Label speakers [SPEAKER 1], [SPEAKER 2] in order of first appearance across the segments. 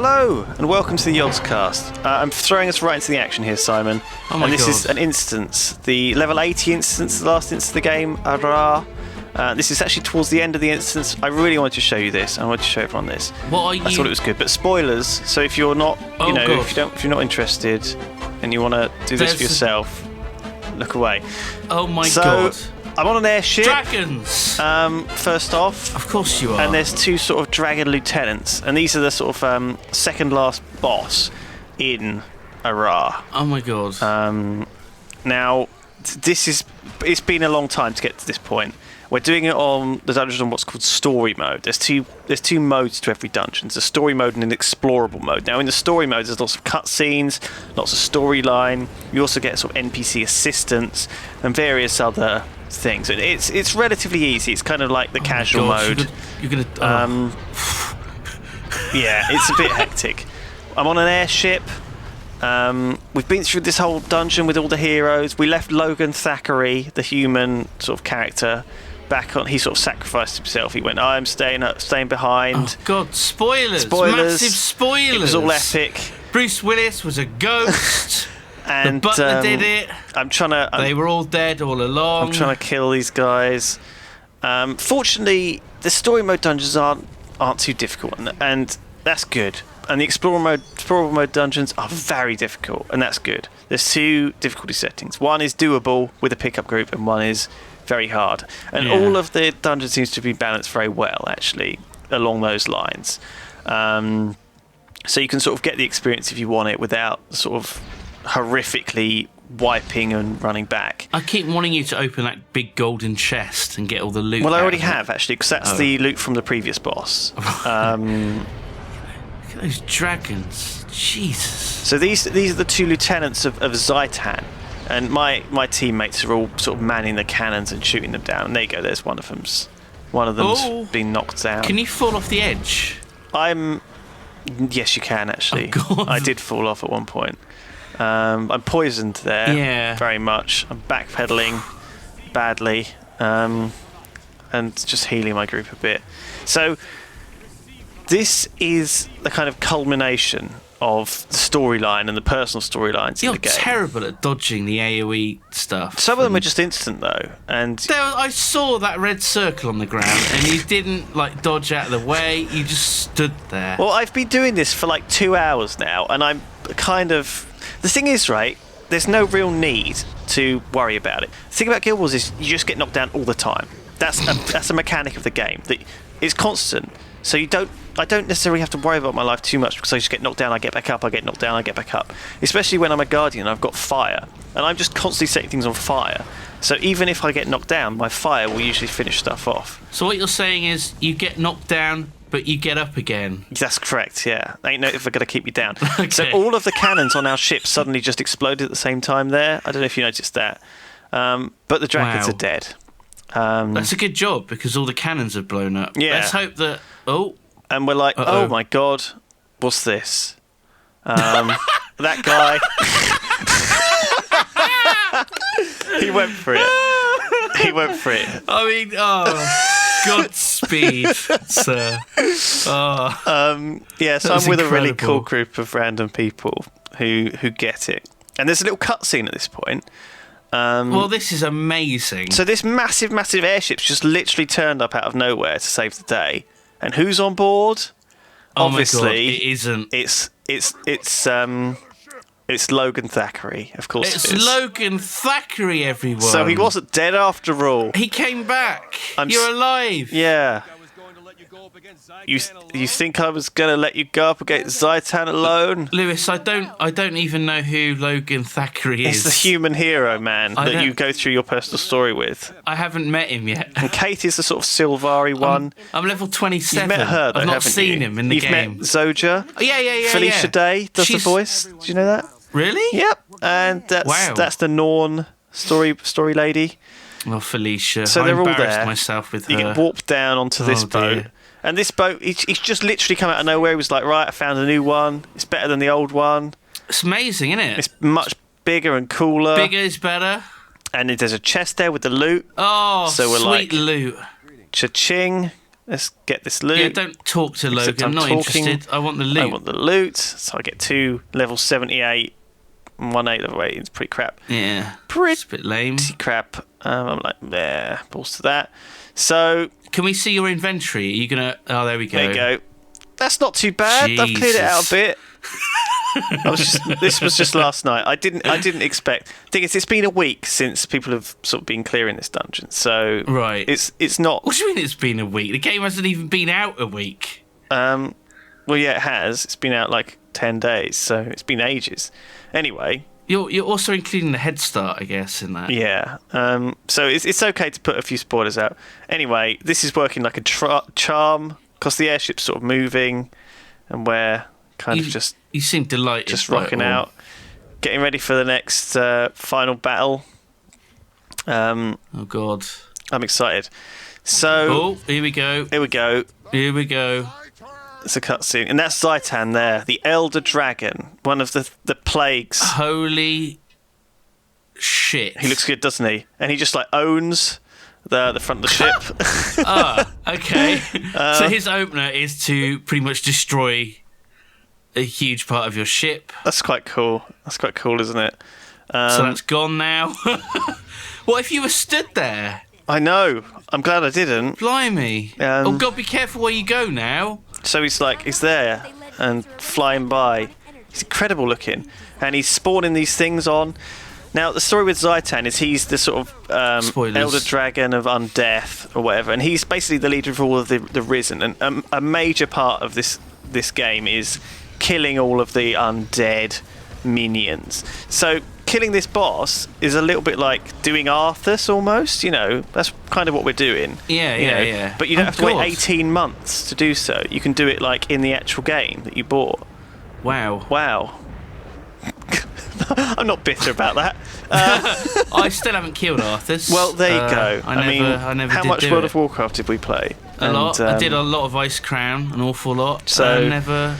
[SPEAKER 1] Hello and welcome to the Yogscast. I'm throwing us right into the action here, Simon.
[SPEAKER 2] Oh my
[SPEAKER 1] and this
[SPEAKER 2] God.
[SPEAKER 1] is an instance, the level 80 instance, the last instance of the game, Ara. This is actually towards the end of the instance. I really wanted to show you this. I wanted to show everyone this.
[SPEAKER 2] What are you?
[SPEAKER 1] I thought it was good, but spoilers. So if you're not,
[SPEAKER 2] Oh, God.
[SPEAKER 1] if you're not interested and you want to do this for yourself, look away.
[SPEAKER 2] Oh my
[SPEAKER 1] So,
[SPEAKER 2] God.
[SPEAKER 1] I'm on an airship.
[SPEAKER 2] Dragons!
[SPEAKER 1] First off.
[SPEAKER 2] Of course you are.
[SPEAKER 1] And there's two sort of dragon lieutenants, and these are the sort of second last boss in Ara.
[SPEAKER 2] Oh my God.
[SPEAKER 1] Now, it's been a long time to get to this point. We're doing it on the dungeon on what's called story mode. There's two modes to every dungeon. There's a story mode and an explorable mode. Now, in the story mode, there's lots of cutscenes, lots of storyline. You also get sort of NPC assistance and various other things. And it's relatively easy. It's kind of like the casual mode.
[SPEAKER 2] You're gonna.
[SPEAKER 1] Yeah, it's a bit hectic. I'm on an airship. We've been through this whole dungeon with all the heroes. We left Logan Thackeray, the human sort of character, back on. He sort of sacrificed himself. He went, I'm staying behind.
[SPEAKER 2] Oh God! Spoilers!
[SPEAKER 1] Spoilers.
[SPEAKER 2] Massive spoilers!
[SPEAKER 1] It was all epic.
[SPEAKER 2] Bruce Willis was a ghost.
[SPEAKER 1] And
[SPEAKER 2] the butler did it.
[SPEAKER 1] They
[SPEAKER 2] were all dead all along.
[SPEAKER 1] I'm trying to kill these guys. Fortunately, the story mode dungeons aren't too difficult, and that's good. And the explorable mode dungeons are very difficult, and that's good. There's two difficulty settings. One is doable with a pickup group, and one is very hard. And all of the dungeons seems to be balanced very well, actually, along those lines. So you can sort of get the experience if you want it without sort of horrifically wiping and running back.
[SPEAKER 2] I keep wanting you to open that big golden chest and get all the loot.
[SPEAKER 1] Well, I already
[SPEAKER 2] out of it.
[SPEAKER 1] have, actually, because that's the loot from the previous boss.
[SPEAKER 2] Look at those dragons. Jesus.
[SPEAKER 1] So these are the two lieutenants of Zaitan, and my teammates are all sort of manning the cannons and shooting them down. And there you go. There's one of them's been knocked down.
[SPEAKER 2] Can you fall off the edge?
[SPEAKER 1] Yes, you can actually.
[SPEAKER 2] Oh, God.
[SPEAKER 1] I did fall off at one point. I'm poisoned there.
[SPEAKER 2] Yeah.
[SPEAKER 1] Very much. I'm backpedaling badly, and just healing my group a bit. So this is the kind of culmination of the storyline and the personal storylines in the game.
[SPEAKER 2] You're terrible at dodging the AoE stuff.
[SPEAKER 1] Some of them are just instant though, and
[SPEAKER 2] I saw that red circle on the ground, and you didn't dodge out of the way. You just stood there.
[SPEAKER 1] well, I've been doing this for like 2 hours now, and I'm kind of. The thing is, right, there's no real need to worry about it. The thing about Guild Wars is you just get knocked down all the time. That's a mechanic of the game. It's constant. So I don't necessarily have to worry about my life too much because I just get knocked down, I get back up, I get knocked down, I get back up. Especially when I'm a guardian, I've got fire. And I'm just constantly setting things on fire. So even if I get knocked down, my fire will usually finish stuff off.
[SPEAKER 2] So what you're saying is you get knocked down, but you get up again.
[SPEAKER 1] That's correct, yeah. Ain't no if we're going to keep you down.
[SPEAKER 2] Okay.
[SPEAKER 1] So all of the cannons on our ship suddenly just exploded at the same time there. I don't know if you noticed that. But the dragons
[SPEAKER 2] Wow.
[SPEAKER 1] are dead.
[SPEAKER 2] That's a good job because all the cannons have blown up.
[SPEAKER 1] Yeah.
[SPEAKER 2] Let's hope that... Oh.
[SPEAKER 1] And we're like,
[SPEAKER 2] Uh-oh.
[SPEAKER 1] oh my God, what's this? That guy... He went for it. He went for it.
[SPEAKER 2] I mean, Godspeed, sir. Oh.
[SPEAKER 1] Yeah, so
[SPEAKER 2] That was
[SPEAKER 1] I'm with a really
[SPEAKER 2] incredible.
[SPEAKER 1] cool group of random people who get it. And there's a little cutscene at this point.
[SPEAKER 2] Well, this is amazing.
[SPEAKER 1] So this massive airship's just literally turned up out of nowhere to save the day. And who's on board?
[SPEAKER 2] Oh
[SPEAKER 1] Obviously,
[SPEAKER 2] my God, it isn't.
[SPEAKER 1] It's Logan Thackeray, of course.
[SPEAKER 2] It's
[SPEAKER 1] it is.
[SPEAKER 2] Logan Thackeray, everyone.
[SPEAKER 1] So he wasn't dead after all.
[SPEAKER 2] He came back.
[SPEAKER 1] I'm
[SPEAKER 2] You're
[SPEAKER 1] s-
[SPEAKER 2] alive.
[SPEAKER 1] Yeah. You think I was going to let you go up against Zaitan alone?
[SPEAKER 2] Lewis, I don't even know who Logan Thackeray is.
[SPEAKER 1] It's the human hero, man, that
[SPEAKER 2] don't-
[SPEAKER 1] you go through your personal story with.
[SPEAKER 2] I haven't met him yet.
[SPEAKER 1] And Kate is the sort of silvery one.
[SPEAKER 2] I'm level 27.
[SPEAKER 1] You've met her, though,
[SPEAKER 2] I've not
[SPEAKER 1] haven't
[SPEAKER 2] seen
[SPEAKER 1] you?
[SPEAKER 2] him in the
[SPEAKER 1] You've
[SPEAKER 2] game.
[SPEAKER 1] met Zoja.
[SPEAKER 2] Oh, yeah.
[SPEAKER 1] Felicia Day does
[SPEAKER 2] She's-
[SPEAKER 1] the voice. Do you know that?
[SPEAKER 2] Really?
[SPEAKER 1] Yep. And
[SPEAKER 2] Wow.
[SPEAKER 1] that's the Norn story lady.
[SPEAKER 2] Well, Felicia.
[SPEAKER 1] So
[SPEAKER 2] I
[SPEAKER 1] they're all
[SPEAKER 2] embarrassed
[SPEAKER 1] there.
[SPEAKER 2] myself with her.
[SPEAKER 1] You get warped down onto this
[SPEAKER 2] Oh,
[SPEAKER 1] boat.
[SPEAKER 2] dear.
[SPEAKER 1] And this boat, he's just literally come out of nowhere. He was like, right, I found a new one. It's better than the old one.
[SPEAKER 2] It's amazing, isn't it?
[SPEAKER 1] It's much bigger and cooler.
[SPEAKER 2] Bigger is better.
[SPEAKER 1] And there's a chest there with the loot.
[SPEAKER 2] Oh,
[SPEAKER 1] So we're
[SPEAKER 2] sweet
[SPEAKER 1] like-
[SPEAKER 2] loot.
[SPEAKER 1] Cha-ching. Let's get this loot.
[SPEAKER 2] Yeah, don't talk to
[SPEAKER 1] Except
[SPEAKER 2] Logan.
[SPEAKER 1] I'm
[SPEAKER 2] Not
[SPEAKER 1] talking.
[SPEAKER 2] interested. I want the loot.
[SPEAKER 1] I want the loot. So I get 2 level 78 and 1 8 level 8. It's pretty crap.
[SPEAKER 2] Yeah.
[SPEAKER 1] Pretty
[SPEAKER 2] It's a bit lame.
[SPEAKER 1] crap. I'm like, yeah, balls to that. So
[SPEAKER 2] Can we see your inventory? Are you gonna? Oh, there we go.
[SPEAKER 1] there you go. That's not too bad. I've cleared it out a bit. This was just last night. I didn't expect. Thing is, it's been a week since people have sort of been clearing this dungeon. So
[SPEAKER 2] Right.
[SPEAKER 1] it's not.
[SPEAKER 2] What do you mean it's been a week? The game hasn't even been out a week.
[SPEAKER 1] Well, yeah, it has. It's been out like 10 days, so it's been ages. Anyway.
[SPEAKER 2] You're also including the head start, I guess, in that.
[SPEAKER 1] Yeah. So it's okay to put a few spoilers out. Anyway, this is working like a charm because the airship's sort of moving, and we're kind of just
[SPEAKER 2] You seem delighted.
[SPEAKER 1] just
[SPEAKER 2] by it
[SPEAKER 1] rocking
[SPEAKER 2] all.
[SPEAKER 1] out, getting ready for the next final battle.
[SPEAKER 2] Oh God.
[SPEAKER 1] I'm excited. So
[SPEAKER 2] Oh, here we go.
[SPEAKER 1] here we go.
[SPEAKER 2] Here we go.
[SPEAKER 1] It's a cutscene, and that's Zaitan there, the Elder Dragon, one of the plagues.
[SPEAKER 2] Holy shit.
[SPEAKER 1] He looks good, doesn't he? And he just like owns the front of the ship.
[SPEAKER 2] Ah, okay. So his opener is to pretty much destroy a huge part of your ship.
[SPEAKER 1] That's quite cool. That's quite cool, isn't it?
[SPEAKER 2] So that's gone now. What if you were stood there?
[SPEAKER 1] I know. I'm glad I didn't.
[SPEAKER 2] Blimey. Oh God, be careful where you go now.
[SPEAKER 1] So he's there and flying by. He's incredible looking, and he's spawning these things on. Now the story with Zaitan is he's the sort of
[SPEAKER 2] Spoilers.
[SPEAKER 1] elder dragon of undeath or whatever, and he's basically the leader of all of the risen. And a major part of this game is killing all of the undead minions. So killing this boss is a little bit like doing Arthas almost, you know. That's kind of what we're doing.
[SPEAKER 2] Yeah,
[SPEAKER 1] you know.
[SPEAKER 2] yeah.
[SPEAKER 1] But you don't have to wait
[SPEAKER 2] God.
[SPEAKER 1] 18 months to do so. You can do it like in the actual game that you bought.
[SPEAKER 2] Wow.
[SPEAKER 1] Wow. I'm not bitter about that.
[SPEAKER 2] I still haven't killed Arthas.
[SPEAKER 1] Well, there you go.
[SPEAKER 2] I never
[SPEAKER 1] how
[SPEAKER 2] did
[SPEAKER 1] much
[SPEAKER 2] do
[SPEAKER 1] World
[SPEAKER 2] it.
[SPEAKER 1] of Warcraft did we play?
[SPEAKER 2] A lot. I did a lot of Ice Crown, an awful lot.
[SPEAKER 1] So-
[SPEAKER 2] I never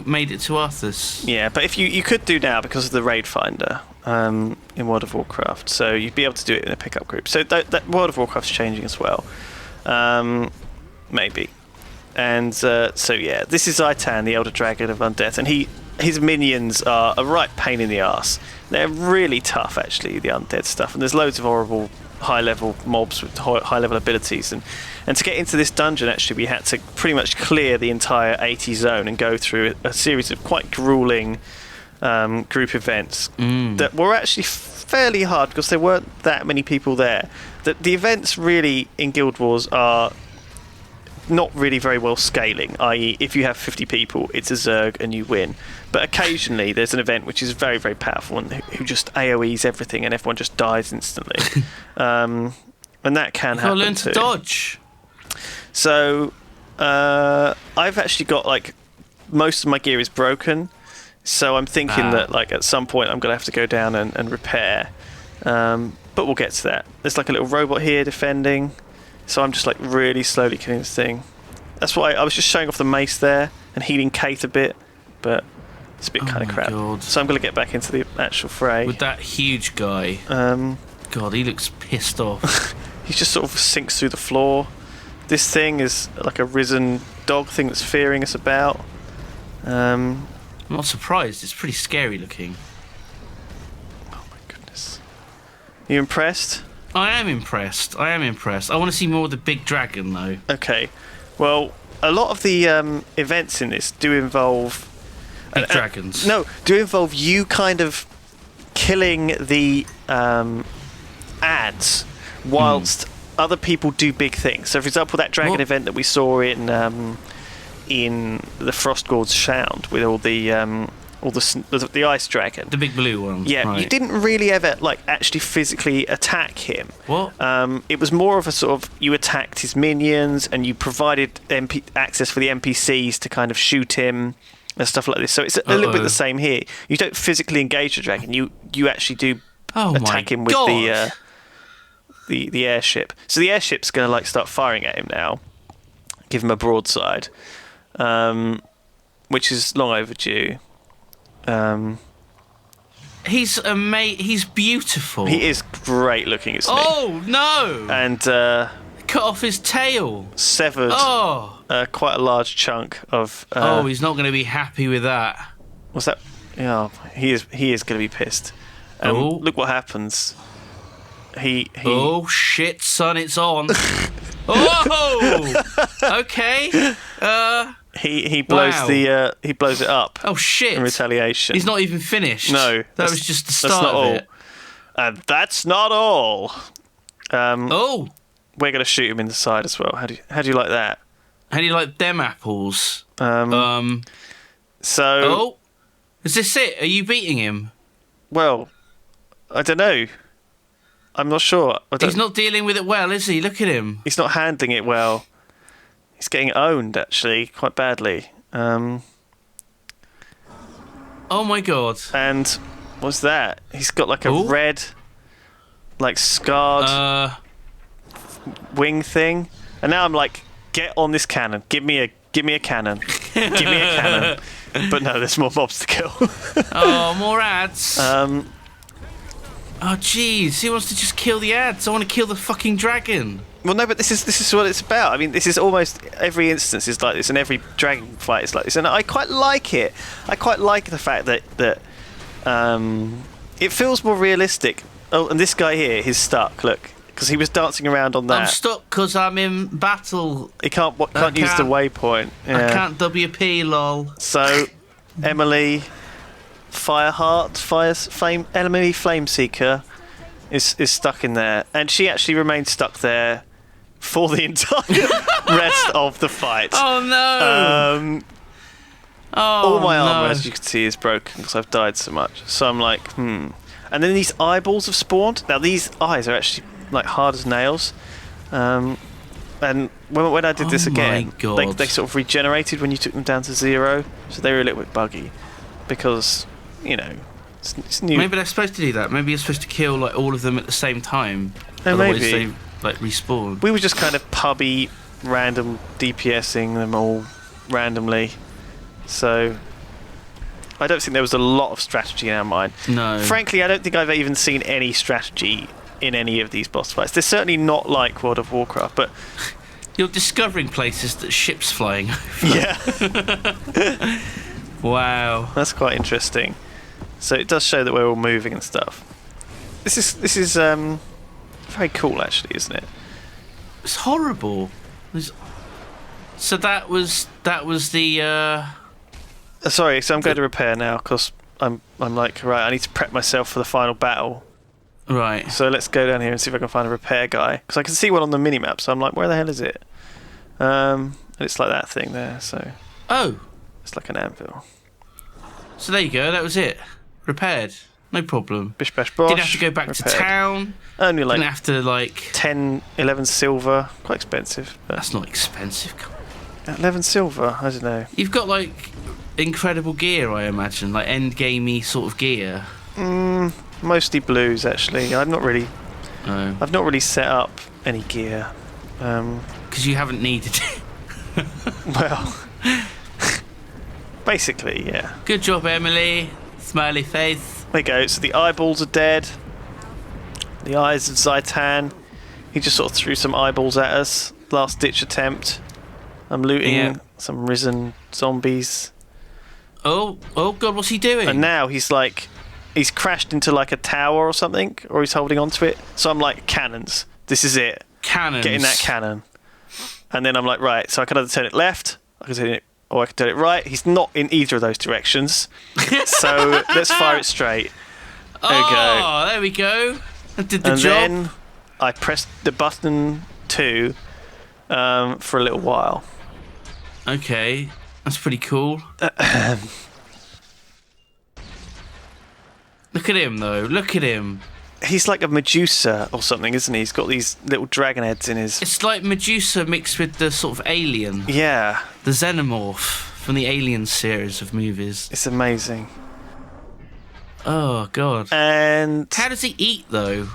[SPEAKER 2] made it to Arthas.
[SPEAKER 1] Yeah, but if you could do now because of the raid finder in World of Warcraft, so you'd be able to do it in a pickup group. So that World of Warcraft's changing as well, maybe. And so yeah, this is Zaitan, the Elder Dragon of Undeath, and his minions are a right pain in the arse. They're really tough, actually, the undead stuff, and there's loads of horrible high-level mobs with high-level abilities. And to get into this dungeon, actually, we had to pretty much clear the entire 80 zone and go through a series of quite grueling group events that were actually fairly hard because there weren't that many people there. The events really in Guild Wars are not really very well scaling, i.e. if you have 50 people, it's a Zerg and you win. But occasionally there's an event which is very, very powerful and who just AoEs everything and everyone just dies instantly. And that can happen
[SPEAKER 2] Learn
[SPEAKER 1] too.
[SPEAKER 2] to dodge.
[SPEAKER 1] So I've actually got like most of my gear is broken, so I'm thinking that like at some point I'm gonna have to go down and repair. But we'll get to that. There's like a little robot here defending, so I'm just like really slowly killing this thing. That's why I was just showing off the mace there and healing Kate a bit, but it's a bit kind of
[SPEAKER 2] my
[SPEAKER 1] crap.
[SPEAKER 2] God.
[SPEAKER 1] So I'm gonna get back into the actual fray.
[SPEAKER 2] With that huge guy. God, he looks pissed off.
[SPEAKER 1] He just sort of sinks through the floor. This thing is like a risen dog thing that's fearing us about.
[SPEAKER 2] I'm not surprised. It's pretty scary looking.
[SPEAKER 1] Oh my goodness. You impressed?
[SPEAKER 2] I am impressed. I want to see more of the big dragon, though.
[SPEAKER 1] Okay. Well, a lot of the events in this do involve...
[SPEAKER 2] Big dragons.
[SPEAKER 1] No, do involve you kind of killing the ads whilst other people do big things. So, for example, that dragon event that we saw in the Frost Gorge Sound with all the ice dragon.
[SPEAKER 2] The big blue one.
[SPEAKER 1] Yeah,
[SPEAKER 2] right.
[SPEAKER 1] you didn't really ever like actually physically attack him.
[SPEAKER 2] What?
[SPEAKER 1] It was more of a sort of you attacked his minions and you provided access for the NPCs to kind of shoot him and stuff like this. So it's a little bit the same here. You don't physically engage the dragon. You actually do attack him with the airship. So the airship's going to like start firing at him now. Give him a broadside, which is long overdue.
[SPEAKER 2] He's beautiful.
[SPEAKER 1] He is great looking, isn't he?
[SPEAKER 2] Oh no!
[SPEAKER 1] And
[SPEAKER 2] cut off his tail.
[SPEAKER 1] Severed quite a large chunk of.
[SPEAKER 2] He's not going to be happy with that.
[SPEAKER 1] What's that? Yeah, he is going to be pissed. Look what happens. He.
[SPEAKER 2] Oh shit, son! It's on. Oh. Okay.
[SPEAKER 1] He blows he blows it up.
[SPEAKER 2] Oh shit!
[SPEAKER 1] In retaliation.
[SPEAKER 2] He's not even finished.
[SPEAKER 1] No,
[SPEAKER 2] that was just the start of
[SPEAKER 1] all.
[SPEAKER 2] it.
[SPEAKER 1] And that's not all.
[SPEAKER 2] We're
[SPEAKER 1] gonna shoot him in the side as well. How do you like that?
[SPEAKER 2] How do you like them apples?
[SPEAKER 1] So.
[SPEAKER 2] Is this it? Are you beating him?
[SPEAKER 1] Well, I don't know. I'm not sure.
[SPEAKER 2] He's not dealing with it well, is he? Look at him.
[SPEAKER 1] He's not handling it well. He's getting owned, actually, quite badly.
[SPEAKER 2] Oh my god.
[SPEAKER 1] And what's that? He's got like a red, like scarred wing thing. And now I'm like, get on this cannon. Give me a cannon. Give me a cannon. But no, there's more mobs to kill.
[SPEAKER 2] More ads. Oh jeez, he wants to just kill the ads. I want to kill the fucking dragon.
[SPEAKER 1] Well, no, but this is what it's about. I mean, this is almost every instance is like this, and every dragon fight is like this, and I quite like it. I quite like the fact that it feels more realistic. Oh, and this guy here, he's stuck. Look, because he was dancing around on that.
[SPEAKER 2] I'm stuck because I'm in battle.
[SPEAKER 1] He can't use the waypoint. Yeah.
[SPEAKER 2] I can't WP, lol.
[SPEAKER 1] So, Emily. Emily Flameseeker is stuck in there, and she actually remained stuck there for the entire rest of the fight.
[SPEAKER 2] Oh no!
[SPEAKER 1] All my armor, as you can see, is broken because I've died so much. So I'm like, And then these eyeballs have spawned. Now these eyes are actually like hard as nails. And when I did this again, they sort of regenerated when you took them down to 0, so they were a little bit buggy because. It's new.
[SPEAKER 2] Maybe they're supposed to do that. Maybe you're supposed to kill like all of them at the same time.
[SPEAKER 1] Otherwise
[SPEAKER 2] they like respawn.
[SPEAKER 1] We were just kind of pubby, random DPSing them all randomly. So I don't think there was a lot of strategy in our mind.
[SPEAKER 2] No.
[SPEAKER 1] Frankly, I don't think I've even seen any strategy in any of these boss fights. They're certainly not like World of Warcraft, but
[SPEAKER 2] you're discovering places that ships flying over.
[SPEAKER 1] Yeah.
[SPEAKER 2] Wow.
[SPEAKER 1] That's quite interesting. So it does show that we're all moving and stuff. This is very cool, actually, isn't it?
[SPEAKER 2] It's horrible. So that was the.
[SPEAKER 1] Sorry, so I'm going to repair now because I'm like, right, I need to prep myself for the final battle.
[SPEAKER 2] Right.
[SPEAKER 1] So let's go down here and see if I can find a repair guy, because I can see one on the minimap. So I'm like, where the hell is it? And it's like that thing there. So.
[SPEAKER 2] Oh.
[SPEAKER 1] It's like an anvil.
[SPEAKER 2] So there you go. That was it. Repaired. No problem.
[SPEAKER 1] Bish bash bosh.
[SPEAKER 2] Didn't have to go back to town.
[SPEAKER 1] Only like.
[SPEAKER 2] Didn't have to like
[SPEAKER 1] 10, 11 silver. Quite expensive. But
[SPEAKER 2] that's not expensive.
[SPEAKER 1] 11 silver. I don't know.
[SPEAKER 2] You've got like incredible gear, I imagine, like end gamey sort of gear.
[SPEAKER 1] Mostly blues, actually. I've not really set up any gear.
[SPEAKER 2] Because you haven't needed it.
[SPEAKER 1] Well. Basically, yeah.
[SPEAKER 2] Good job, Emily. Smiley face.
[SPEAKER 1] There you go. So the eyeballs are dead. The eyes of Zaitan. He just sort of threw some eyeballs at us. Last ditch attempt. I'm looting some risen zombies.
[SPEAKER 2] Oh god, what's he doing?
[SPEAKER 1] And now he's crashed into like a tower or something, or he's holding onto it. So I'm like, cannons. This is it.
[SPEAKER 2] Cannons.
[SPEAKER 1] Get in that cannon. And then I'm like, right, so I can either turn it left, I can turn it, or I can turn it right. He's not in either of those directions. So let's fire it straight. There we go.
[SPEAKER 2] Oh, there we go. That did the
[SPEAKER 1] and
[SPEAKER 2] job.
[SPEAKER 1] Then I pressed the button 2 for a little while.
[SPEAKER 2] Okay, that's pretty cool. Look at him, though. Look at him.
[SPEAKER 1] He's like a Medusa or something, isn't he? He's got these little dragon heads in his...
[SPEAKER 2] It's like Medusa mixed with the sort of alien.
[SPEAKER 1] Yeah.
[SPEAKER 2] The xenomorph from the Alien series of movies.
[SPEAKER 1] It's amazing.
[SPEAKER 2] Oh, God.
[SPEAKER 1] And...
[SPEAKER 2] How does he eat, though?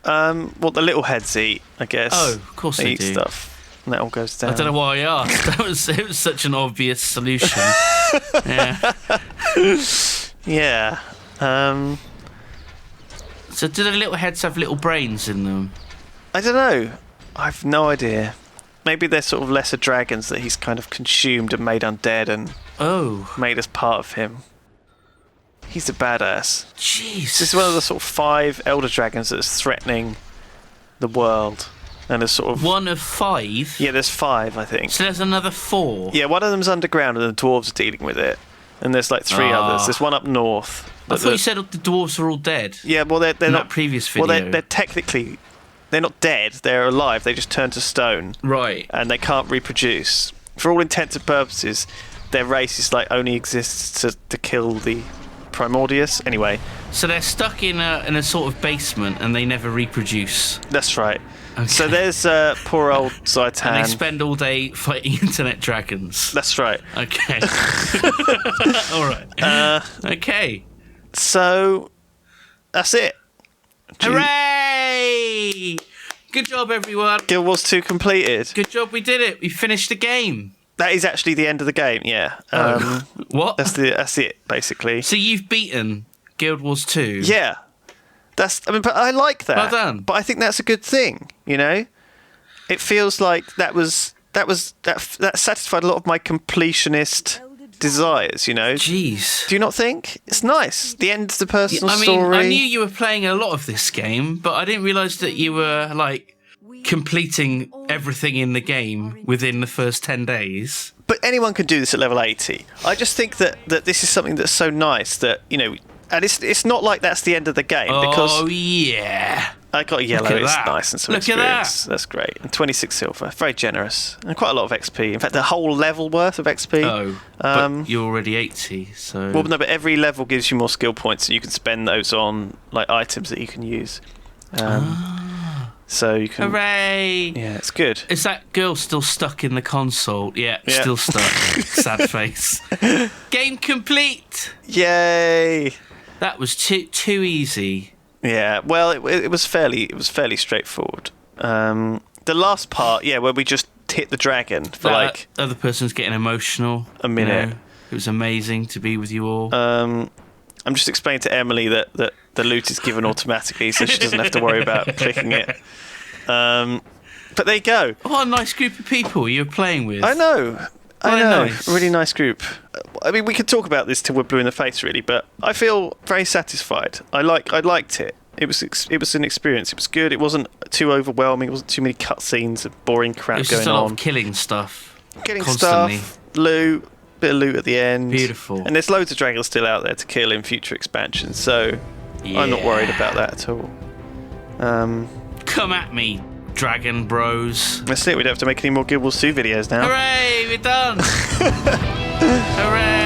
[SPEAKER 1] Well, the little heads eat, I guess.
[SPEAKER 2] Oh, of course they
[SPEAKER 1] eat
[SPEAKER 2] do.
[SPEAKER 1] Stuff. And that all goes down.
[SPEAKER 2] I don't know why I asked. It was such an obvious solution. Yeah.
[SPEAKER 1] Yeah.
[SPEAKER 2] So do the little heads have little brains in them?
[SPEAKER 1] I don't know. I've no idea. Maybe they're sort of lesser dragons that he's kind of consumed and made undead and made as part of him. He's a badass.
[SPEAKER 2] Jeez.
[SPEAKER 1] This is one of the sort of 5 elder dragons that's threatening the world. And there's sort of...
[SPEAKER 2] One of 5?
[SPEAKER 1] Yeah, there's 5, I think.
[SPEAKER 2] So there's another 4?
[SPEAKER 1] Yeah, one of them's underground and the dwarves are dealing with it. And there's like 3 others. There's one up north.
[SPEAKER 2] I thought you said the dwarves are all dead.
[SPEAKER 1] Yeah, well, they're not...
[SPEAKER 2] that previous video.
[SPEAKER 1] Well, they're technically... They're not dead, they're alive, they just turn to stone.
[SPEAKER 2] Right.
[SPEAKER 1] And they can't reproduce. For all intents and purposes, their race is like only exists to kill the Primordius. Anyway.
[SPEAKER 2] So they're stuck in a sort of basement and they never reproduce.
[SPEAKER 1] That's right.
[SPEAKER 2] Okay.
[SPEAKER 1] So there's poor old Zaitan.
[SPEAKER 2] And they spend all day fighting internet dragons.
[SPEAKER 1] That's right.
[SPEAKER 2] Okay. Alright. Okay.
[SPEAKER 1] So, that's it.
[SPEAKER 2] Hooray! Good job, everyone.
[SPEAKER 1] Guild Wars 2 completed.
[SPEAKER 2] Good job, we did it. We finished the game.
[SPEAKER 1] That is actually the end of the game, yeah.
[SPEAKER 2] What?
[SPEAKER 1] That's it, basically.
[SPEAKER 2] So you've beaten Guild Wars 2?
[SPEAKER 1] Yeah. But I like that.
[SPEAKER 2] Well done.
[SPEAKER 1] But I think that's a good thing, you know? It feels like that satisfied a lot of my completionist desires, you know?
[SPEAKER 2] Jeez.
[SPEAKER 1] Do you not think? It's nice. The end of the personal story.
[SPEAKER 2] I knew you were playing a lot of this game, but I didn't realise that you were, like, completing everything in the game within the first 10 days.
[SPEAKER 1] But anyone can do this at level 80. I just think that this is something that's so nice that, you know... And it's not like that's the end of the game, because...
[SPEAKER 2] Oh, yeah.
[SPEAKER 1] I got yellow, it's
[SPEAKER 2] that.
[SPEAKER 1] nice and some
[SPEAKER 2] Look
[SPEAKER 1] experience.
[SPEAKER 2] at that.
[SPEAKER 1] That's great. And 26 silver, very generous. And quite a lot of XP. In fact, the whole level worth of XP.
[SPEAKER 2] Oh, but you're already 80, so...
[SPEAKER 1] Well, no, but every level gives you more skill points, and you can spend those on like items that you can use. So you can...
[SPEAKER 2] Hooray!
[SPEAKER 1] Yeah, it's good.
[SPEAKER 2] Is that girl still stuck in the console? Yeah. Still stuck. Sad face. Game complete!
[SPEAKER 1] Yay!
[SPEAKER 2] That was too easy.
[SPEAKER 1] Yeah, well, it was fairly straightforward. The last part, where we just hit the dragon for like
[SPEAKER 2] other person's getting emotional.
[SPEAKER 1] A minute.
[SPEAKER 2] You know, it was amazing to be with you all.
[SPEAKER 1] I'm just explaining to Emily that the loot is given automatically, so she doesn't have to worry about clicking it. But there you go.
[SPEAKER 2] What a nice group of people you're playing with.
[SPEAKER 1] I know.
[SPEAKER 2] Nice.
[SPEAKER 1] Really nice group. I mean, we could talk about this till we're blue in the face, really, but I feel very satisfied. I liked it. It was an experience. It was good. It wasn't too overwhelming. It wasn't too many cutscenes of boring crap
[SPEAKER 2] it was
[SPEAKER 1] going
[SPEAKER 2] just a lot
[SPEAKER 1] on.
[SPEAKER 2] of killing stuff.
[SPEAKER 1] Killing
[SPEAKER 2] constantly.
[SPEAKER 1] stuff, loot, bit of loot at the end.
[SPEAKER 2] Beautiful.
[SPEAKER 1] And there's loads of dragons still out there to kill in future expansions, so I'm not worried about that at all.
[SPEAKER 2] Come at me, Dragon Bros.
[SPEAKER 1] That's it. We don't have to make any more Guild Wars 2 videos now.
[SPEAKER 2] Hooray, we're done. Hooray.